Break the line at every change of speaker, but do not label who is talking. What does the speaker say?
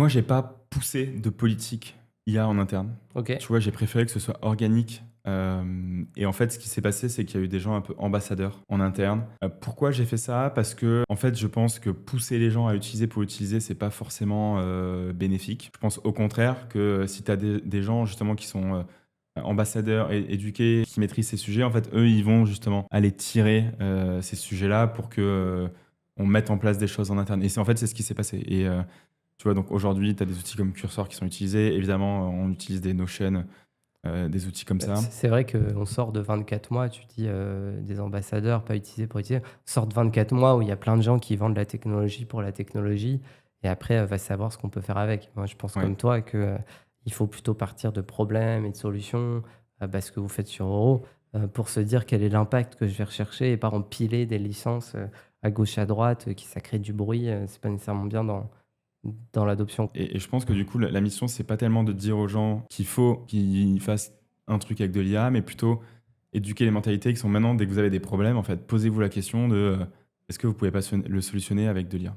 Moi, j'ai pas poussé de politique IA en interne.
Ok.
Tu vois, j'ai préféré que ce soit organique. Et en fait, ce qui s'est passé, c'est qu'il y a eu des gens un peu ambassadeurs en interne. Pourquoi j'ai fait ça? Parce que, en fait, je pense que pousser les gens à utiliser pour utiliser, c'est pas forcément bénéfique. Je pense au contraire que si tu as des gens justement qui sont ambassadeurs et éduqués, qui maîtrisent ces sujets, en fait, eux, ils vont justement aller tirer ces sujets-là pour que on mette en place des choses en interne. Et en fait, c'est ce qui s'est passé. Et tu vois, donc aujourd'hui, tu as des outils comme Cursor qui sont utilisés. Évidemment, on utilise des Notion, des outils comme ça.
C'est vrai qu'on sort de 24 mois, tu dis des ambassadeurs, pas utilisés pour utiliser. On sort de 24 mois où il y a plein de gens qui vendent la technologie pour la technologie. Et après, va savoir ce qu'on peut faire avec. Moi, je pense
Ouais.
comme toi que il faut plutôt partir de problèmes et de solutions, ce que vous faites sur Euro, pour se dire quel est l'impact que je vais rechercher et pas empiler des licences à gauche, à droite, ça crée du bruit. C'est pas nécessairement bien dans l'adoption.
Et je pense que du coup, la mission, c'est pas tellement de dire aux gens qu'il faut qu'ils fassent un truc avec de l'IA, mais plutôt éduquer les mentalités qui sont maintenant, dès que vous avez des problèmes, en fait, posez-vous la question de est-ce que vous pouvez pas le solutionner avec de l'IA.